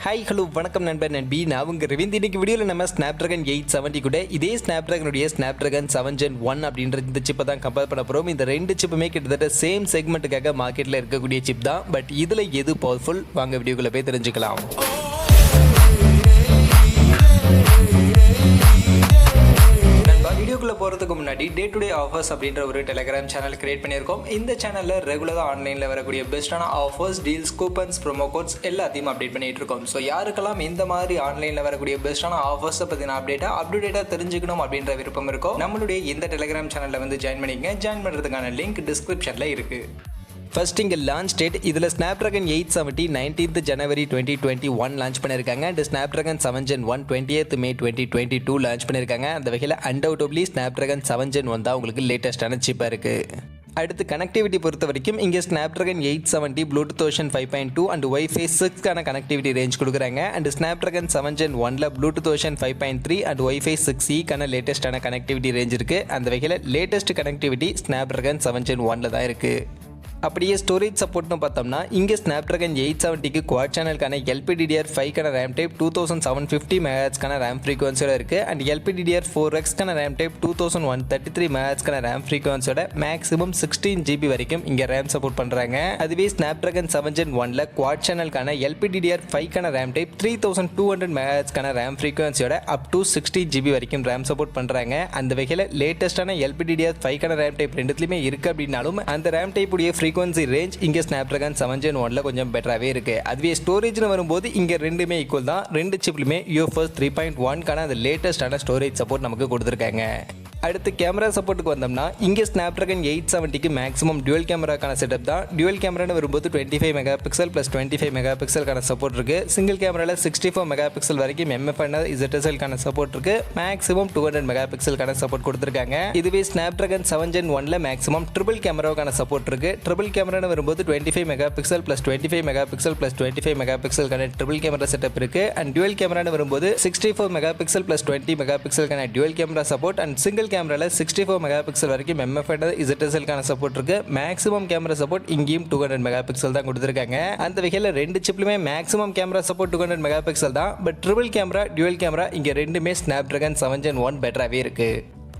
Hi hello வணக்கம் நண்பர் நண்பி நான் உங்கள் ரவிந்த். இன்னைக்கு வீடியோவில் நம்ம Snapdragon 870 கூட இதே Snapdragon 7 Gen 1 அப்படின்ற இந்த சிப்பை தான் கம்பேர் பண்ண போகிறோம். இந்த ரெண்டு சிப்புமே கிட்டத்தட்ட சேம் செக்மெண்ட்டுக்காக மார்க்கெட்டில் இருக்கக்கூடிய சிப் தான். பட் இதில் எது பவர்ஃபுல் வாங்க வீடியோக்குள்ளே போய் தெரிஞ்சுக்கலாம். வீடியோக்குள்ளே போகிறதுக்கு முன்னாடி டே டு டே ஆஃபர்ஸ் அப்படின்ற ஒரு டெலிகிராம் சேனல் கிரியேட் பண்ணியிருக்கோம். இந்த சேனலில் ரெகுலராக ஆன்லைனில் வரக்கூடிய பெஸ்ட்டான offers, deals, coupons, promo quotes எல்லாத்தையும் அப்டேட் பண்ணிட்டு இருக்கோம். ஸோ யாருக்கெல்லாம் இந்த மாதிரி ஆன்லைனில் வரக்கூடிய பெஸ்ட்டான ஆஃபர்ஸை பற்றின அப்டேட்டாக தெரிஞ்சுக்கணும் அப்படின்ற விருப்பம் இருக்கோ நம்மளுடைய இந்த டெலிகிராம் சேனலில் வந்து ஜாயின் பண்ணிக்கங்க. ஜாயின் பண்ணுறதுக்கான லிங்க் டிஸ்கிரிப்ஷனில் இருக்குது. ஃபர்ஸ்ட் இங்கே லான்ச் டேட் இதில் Snapdragon 870 19th January 2021 லான்ச் பண்ணியிருக்காங்க. And Snapdragon 7 Gen 1 20th May 2022 launch பண்ணியிருக்காங்க. அந்த வகையில் அன்டவுட்டபிளி Snapdragon 7 Gen 1 தான் உங்களுக்கு லேட்டஸ்டான சிப்பாக இருக்குது. அடுத்து கனெக்டிவிட்டி பொறுத்த வரைக்கும் இங்கே Snapdragon 870 Bluetooth version 5.2 and Wi-Fi 6க்கான கனெக்டிவிட்டி ரேஞ்ச் கொடுக்குறாங்க. அண்ட் Snapdragon 7 Gen 1ல Bluetooth version 5.3 and Wi-Fi 6E லேட்டஸ்டான கனெக்டிவிட்டி ரேஞ்ச் இருக்குது. அந்த வகையில் லேட்டஸ்ட் கனெக்டிவிட்டி Snapdragon 7 Gen 1ல தான் இருக்குது. அப்படியே ஸ்டோரேஜ் சப்போர்ட்னு பார்த்தோம்னா இங்கே Snapdragon 870க்கு குவாட் சேனலுக்கான LPDDR5க்கான ரேம் டைப் 2750 MHzக்கான ரேம் ஃப்ரீக்வன்சியோட இருக்குது. அண்ட் LPDDR4Xக்கான ரேம் டைப் 2133 MHzக்கான ரேம் ஃப்ரீக்வன்சியோட மேக்ஸிமம் 16 GB வரைக்கும் இங்கே ரேம் சப்போர்ட் பண்ணுறாங்க. அதுவே Snapdragon 7 Gen 1ல குவாட் சேனலுக்கான LPDDR5க்கான ரேம் டைப் 3200 MHzக்கான ரேம் ஃப்ரீக்வன்சியோட அப் டு 60 GB வரைக்கும் ரேம் சப்போர்ட் பண்ணுறாங்க. அந்த வகையில் லேட்டஸ்டான LPDDR5க்கான ரேம் டைப் ரெண்டுத்துலையுமே இருக்குது அப்படின்னாலும் அந்த ரேம் டைப் உடைய ஃப்ரீக்வன்சி ரேஞ்ச் இங்கே Snapdragon 7 Gen 1ல கொஞ்சம் பெட்டராகவே இருக்குது. அதுவே ஸ்டோரேஜ்னு வரும்போது இங்கே ரெண்டுமே ஈக்குவல் தான். ரெண்டு சிப்லையுமே UFS 3.1க்கான அந்த லேட்டஸ்டான ஸ்டோரேஜ் சப்போர்ட் நமக்கு கொடுத்துருக்காங்க. அடுத்து கேமரா சப்போர்ட்டுக்கு வந்தோம்னா இங்கே Snapdragon 870க்கு மேக்ஸிமம் டுவல் கேமராக்கான செட்டப் தான். டுவல் கேமரான்னு வரும்போது 25 மெகாபிக்சல் ப்ளஸ் 25 மெகாபிக்சல்கான சப்போர்ட் இருக்குது. சிங்கிள் கேமராவில் 64 மெகாபிக்சல் வரைக்கும் MFN ZSLக்கான சப்போர்ட் இருக்குது. மேக்ஸிமம் 200 மெகாபிக்சல்கான சப்போர்ட் கொடுத்துருக்காங்க. இதுவே Snapdragon 7 Gen 1ல மேக்ஸிமம் ட்ரிபிள் கேமராவுக்கான சப்போர்ட் இருக்குது. ட்ரிபிள் கேமரான்னு வரும்போது 25 மெகாபிக்சல் ப்ளஸ் 25 மெகாபிக்சல் ப்ளஸ் 25 மெகாபிக்சல்கான ட்ரிபிள் கேமரா செட்டப் இருக்குது. அண்ட் டுவல் கேமரான்னு வரும்போது 64 மெகாபிக்சல் ப்ளஸ் 20 மெகாபிக்சல்கான dual camera support. And single கேமரால 64 மெகாபிக்சல் வரைக்கும் MFN ZSLக்கான சப்போர்ட் இருக்கு. மேக்ஸிமம் கேமரா சப்போர்ட் இங்கேயும் 200 மெகாபிக்சல் தான் கொடுத்துருக்காங்க. அந்த வகையில் ரெண்டு சிப்லுமே மேக்ஸிமம் கேமரா சப்போர்ட் 200 மெகாபிக்சல் தான். But triple camera, twelve camera இங்கே ரெண்டுமே Snapdragon 7 Gen 1 பெட்டராகவே இருக்கு.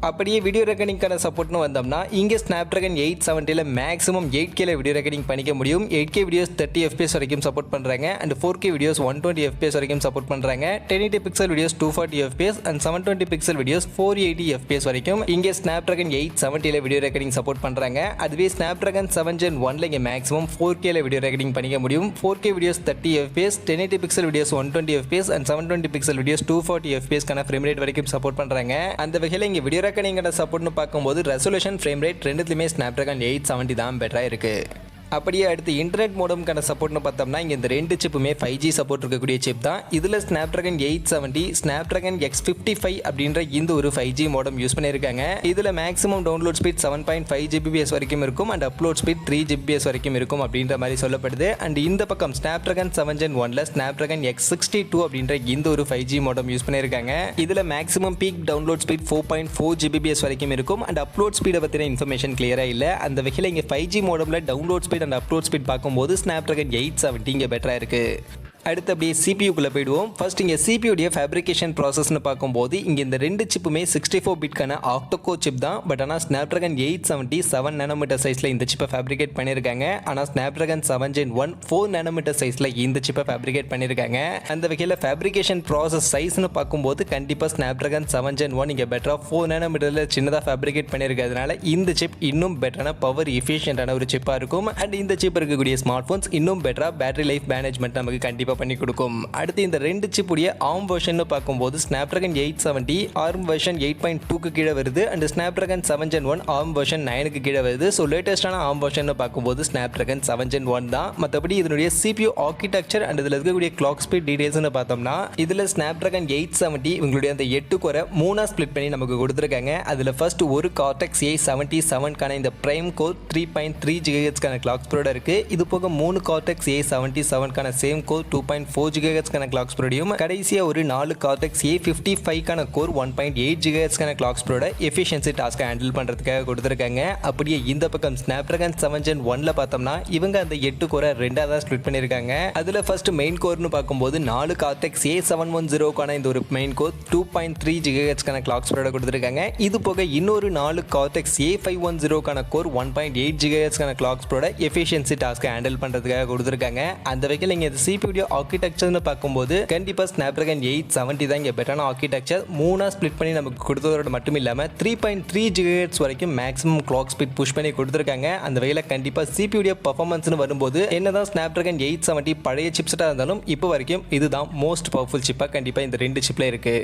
அப்படியே வீடியோ ரெக்கார்டிங்கான சப்போர்ட்னு வந்தோம்னா இங்கே Snapdragon 870ல மேக்ஸிமம் 8Kல வீடியோ ரெக்கார்டிங் பண்ணிக்க முடியும். 8K வீடியோஸ் 30 FPS வரைக்கும் சப்போர்ட் பண்ணுறாங்க. அண்ட் 4K வீடியோஸ் 120 FPS வரைக்கும் சப்போர்ட் பண்ணுறாங்க. 1080 pixel videos 240 FPS and 720 pixel videos 480 FPS வரைக்கும் இங்கே Snapdragon 870ல வீடியோ ரெக்கார்டிங் சப்போர்ட் பண்ணுறாங்க. அதுவே Snapdragon 7 Gen 1ல இங்கே மேக்ஸிமம் 4Kல வீடியோ ரெக்கார்டிங் பண்ணிக்க முடியும். 4K videos 30 FPS, 1080 pixel videos 120 FPS and 720 pixel videos 240 FPSக்கான ஃப்ரேம் ரேட் வரைக்கும் சப்போர்ட் பண்ணுறாங்க. அந்த வகையில் இங்கே வீடியோ ரெக்கார்டிங்கோட சப்போர்ட்னு பார்க்கும்போது ரெசல்யூஷன், ஃப்ரேம் ரேட் ரெண்டுத்துலையுமே Snapdragon 870 தான் பெட்டராக இருக்குது. அப்படியே அடுத்து இன்டர்நெட் மோடம்க்கான சப்போர்ட்னு பார்த்தோம்னா இங்கே இந்த ரெண்டு சிப்புமே 5G சப்போர்ட் இருக்கக்கூடிய சிப் தான். இதில் Snapdragon 870 Snapdragon X55 அப்படின்ற இந்த ஒரு 5G மோடம் யூஸ் பண்ணியிருக்காங்க. இதில் மேக்ஸிமம் டவுன்லோட் ஸ்பீட் 7.5 Gbps வரைக்கும் இருக்கும். அண்ட் அப்லோட் ஸ்பீட் 3 Gbps வரைக்கும் இருக்கும் அப்படின்ற மாதிரி சொல்லப்படுது. அண்ட் இந்த பக்கம் Snapdragon 7 Gen 1ல Snapdragon X62 அப்படின்ற இந்த ஒரு 5G மோடம் யூஸ் பண்ணியிருக்காங்க. இதில் maximum peak download speed 4.4 Gbps வரைக்கும் இருக்கும். அண்ட் அப்லோட் ஸ்பீடை பற்றின இன்ஃபர்மேஷன் கிளியராக இல்லை. அந்த வகையில் இங்கே 5G மோடமில் download speed and upload speed பார்க்கும்போது Snapdragon 870 இங்கே பெட்டராக இருக்குது. அடுத்து அப்படியே சிபியூக்குள்ளே போயிடுவோம். ஃபர்ஸ்ட் இங்கே சிபியூடைய ஃபேப்ரிகேஷன் ப்ராசஸ்னு பார்க்கும்போது இங்கே இந்த ரெண்டு சிப்புமே 64 பிட்கான ஆக்டோகோ சிப் தான். பட் ஆனால் Snapdragon 870 7 nm சைஸில் இந்த சிப்பை ஃபேப்ரிகேட் பண்ணியிருக்காங்க. ஆனால் Snapdragon 7 Gen 1 4 nm சைஸில் இந்த சிப்பை ஃபேப்ரிகேட் பண்ணியிருக்காங்க. அந்த வகையில் ஃபேப்ரிகேஷன் ப்ராசஸ் சைஸ்னு பார்க்கும்போது கண்டிப்பாக Snapdragon 7 Gen 1 இங்கே பெட்டராக 4 nm சின்னதாக ஃபேப்ரிகேட் பண்ணியிருக்கிறதுனால இந்த சிப் இன்னும் பெட்டரான பவர் எஃபிஷியன்டான ஒரு சிப்பாக இருக்கும். அண்ட் இந்த சிப் இருக்கக்கூடிய ஸ்மார்ட் ஃபோன்ஸ் இன்னும் பெட்டராக பேட்டரி லைஃப் மேனேஜ்மெண்ட் நமக்கு கண்டிப்பாக பண்ணி கொடுக்கும். அடுத்து இந்த ரெண்டு சிப்புடைய ARM வெர்ஷன் பார்க்கும்போது Snapdragon 870 ARM வெர்ஷன் 8.2க்கு கீழே வருது. And Snapdragon 7 Gen 1 ARM version 9க்கு கீழே வருது. ஸோ லேட்டஸ்டான ARM வெர்ஷன் பார்க்கும்போது Snapdragon 7 Gen 1 தான். மற்றபடி இதனுடைய CPU ஆர்கிடெக்சர் அண்ட் இதில் இருக்கக்கூடிய கிளாக் ஸ்பீட் டீடைல்ஸ்னு பார்த்தோம்னா இதில் Snapdragon 870 இவங்களுடைய அந்த 8 கோரை 3 ஸ்பிளிட் பண்ணி நமக்கு கொடுத்துருக்காங்க. அதில் ஃபர்ஸ்ட் ஒரு Cortex A77க்கான இந்த பிரைம் கோர் 3.3 GHzக்கான கிளாக் ஸ்பீடோட இருக்குது. இது போக 3 Cortex A77க்கான சேம் கோர் 2.4 GHz கிளாக் ஸ்பீடையும் கடைசியா ஒரு 4 Cortex A55 core 1.8 GHz clock ஸ்பீடோட எஃபிஷியன்சி டாஸ்கை ஹேண்டில் பண்றதுக்காக கொடுத்திருக்காங்க. அப்படியே இந்த பக்கம் Snapdragon 7 Gen 1ல பார்த்தோம்னா இவங்க அந்த 8 கோரை ரெண்டாவதா ஸ்ப்ளிட் பண்ணிருக்காங்க. அதுல ஃபர்ஸ்ட் மெயின் கோர்னு பார்க்கும்போது 4 கார்டெக்ஸ் A710 இந்த ஒரு மெயின் கோர் 2.3 GHz கிளாக் ஸ்பீடோட கொடுத்திருக்காங்க. இது போக இன்னொரு 4 Cortex A510 core 1.8 GHz clock ஸ்பீடோட எஃபிஷியன்சி டாஸ்கை ஹேண்டில் பண்றதுக்காக கொடுத்திருக்காங்க. அந்த வகையில் இங்க இந்த CPU ஆர்க்கிடெக்சர்னு பார்க்கும்போது கண்டிப்பா Snapdragon 870 தான் இங்க பெட்டரான ஆர்க்கிடெக்சர். மூணா ஸ்ப்ளிட் பண்ணி நமக்கு கொடுத்ததோட மட்டும் இல்லாம 3.3 GHz வரைக்கும் மேக்ஸிமம் கிளாக் ஸ்பீட் புஷ் பண்ணி கொடுத்திருக்காங்க. அந்த வகையில் கண்டிப்பா CPU பெர்ஃபார்மன்ஸ்னு வரும்போது என்னதான் Snapdragon 870 பழைய சிப்செட்டா இருந்தாலும் இப்போ வரைக்கும் இதுதான் மோஸ்ட் பவர்ஃபுல் சிப்பா கண்டிப்பா இந்த ரெண்டு சிப்ல இருக்கு.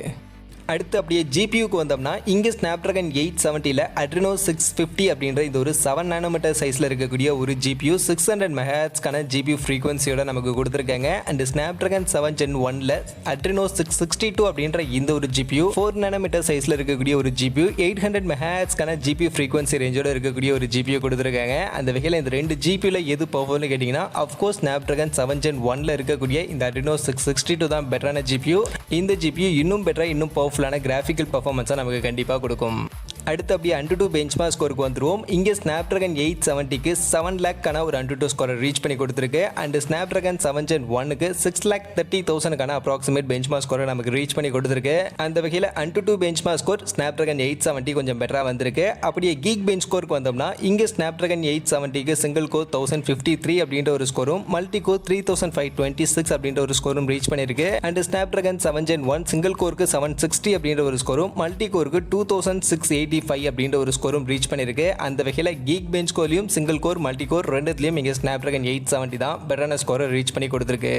அடுத்து அப்படியே ஜிபியூக்கு வந்தோம்னா இங்கே Snapdragon 870ல Adreno 650 அப்படின்ற இந்த ஒரு 7 nm சைஸில் இருக்கக்கூடிய ஒரு GPU 600 MHz GPU ஃப்ரீக்வன்சியோட நமக்கு கொடுத்துருக்காங்க. அண்ட் Snapdragon 7 Gen 1ல Adreno 662 அப்படின்ற இந்த ஒரு GPU 4 nm சைஸில் இருக்கக்கூடிய ஒரு GPU 800 MHz GPU ஃப்ரீக்வன்சி ரேஞ்சோட இருக்கக்கூடிய ஒரு GPU கொடுத்துருக்காங்க. அந்த வகையில் இந்த ரெண்டு GPUல எது பவர்னு கேட்டிங்கன்னா அஃப்கோர்ஸ் Snapdragon 7 Gen 1ல இருக்கக்கூடிய இந்த Adreno 662 தான் பெட்டரான GPU. இந்த GPU இன்னும் பெட்டரா இன்னும் பவர்ஃபுல்லான கிராஃபிக்கல் பர்ஃபார்மன்ஸை நமக்கு கண்டிப்பாக கொடுக்கும். அடுத்து அப்படியே Antutu பெஞ்ச்மார்க் ஸ்கோருக்கு வந்துருவோம். இங்கே Snapdragon 870க்கு 7 lakh ஒரு Antutu ஸ்கோரை ரீச் பண்ணி கொடுத்துருக்கு. அண்ட் Snapdragon 7 Gen 1க்கு 6,30,000 அப்ராக்சிமேட் பெஞ்ச்மார்க் ஸ்கோரை நமக்கு ரீச் பண்ணி கொடுத்துருக்கு. அந்த வகையில் Antutu பெஞ்ச்மார்க் ஸ்கோர் Snapdragon 870 கொஞ்சம் பெட்டராக வந்திருக்கு. அப்படியே GEEKBENCH ஸ்கோருக்கு வந்தோம்னா இங்கே Snapdragon 870க்கு சிங்கிள் கோர் 1053 அப்படின்ற ஒரு ஸ்கோரும் மல்டி கோர் 3526 அப்படின்ற ஒரு ஸ்கோரும் ரீச் பண்ணியிருக்கு. அண்ட் Snapdragon 7 Gen 1 சிங்கிள் கோருக்கு 760 அப்படின்ற ஒரு ஸ்கோரும் மல்டி கோருக்கு 2685 அப்படின்ற ஒரு ஸ்கோரும் ரீச் பண்ணிருக்கு. அந்த வகையில் GEEKBENCH ஸ்கோர்லையும் சிங்கிள் கோர் மல்டி கோர் ரெண்டுத்துலையும் இங்கே Snapdragon 870 தான் பெட்டரான ஸ்கோரை ரீச் பண்ணி கொடுத்துருக்கு.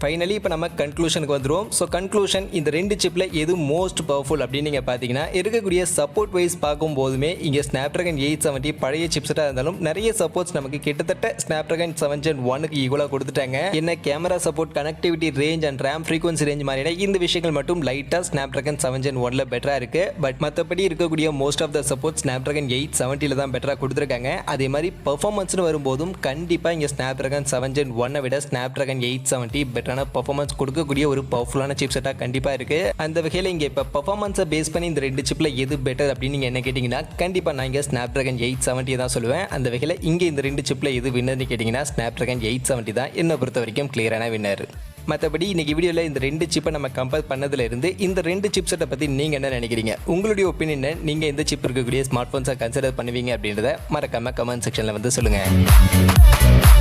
ஃபைனலி இப்போ நம்ம கன்க்ளூஷனுக்கு வந்துடும். ஸோ கன்க்ளூஷன் இந்த ரெண்டு சிப்பில் எது மோஸ்ட் பவர்ஃபுல் அப்படின்னு நீங்கள் பார்த்தீங்கன்னா இருக்கக்கூடிய சப்போர்ட் வைஸ் பார்க்கும்போதுமே இங்கே Snapdragon 870 பழைய சிப்செட்டாக இருந்தாலும் நிறைய சப்போர்ட்ஸ் நமக்கு கிட்டத்தட்ட Snapdragon 7 Gen 1க்கு ஈக்குவலாக கொடுத்துட்டாங்க. என்ன camera support, connectivity, range and RAM frequency range மாதிரியான இந்த விஷயங்கள் மட்டும் லைட்டாக Snapdragon 7 Gen 1ல பெட்டராக இருக்குது. பட் மற்றபடி இருக்கக்கூடிய most of the support Snapdragon 870ல தான் பெட்டராக கொடுத்துருக்காங்க. அதே மாதிரி பர்ஃபார்மன்ஸ்னு வரும்போதும் கண்டிப்பாக இங்கே Snapdragon 7 Gen 1 விட Snapdragon 870 பெட்டர் பர்ஃபார்மன்ஸ் கொடுக்கக்கூடிய ஒரு பவர்ஃபுல்லான சிப் செட்டா கண்டிப்பா இருக்கு. அந்த வகையில் இங்க இப்ப பர்ஃபார்மன்ஸை பேஸ் பண்ணி இந்த ரெண்டு சிப்ல எது பெட்டர் அப்படின்னு நீங்க என்ன கேட்டீங்கன்னா கண்டிப்பா நான் இங்க Snapdragon 870 தான் சொல்லுவேன். அந்த வகையில் இங்க இந்த ரெண்டு சிப்ல எது வின்னர்னு கேட்டீங்கன்னா Snapdragon 870 தான் என்ன பொறுத்த வரைக்கும் கிளியரான வின்னர். மற்றபடி இன்னைக்கு வீடியோவில் இந்த ரெண்டு சிப்பை நம்ம கம்பேர் பண்ணதுல இருந்து இந்த ரெண்டு சிப் செட்டை பற்றி நீங்கள் என்ன நினைக்கிறீங்க? உங்களுடைய ஒப்பீனியனை நீங்கள் எந்த சிப் இருக்கக்கூடிய ஸ்மார்ட் ஃபோன்ஸை கன்சிடர் பண்ணுவீங்க அப்படின்றத மறக்காம கமெண்ட் செக்ஷனில் வந்து சொல்லுங்கள்.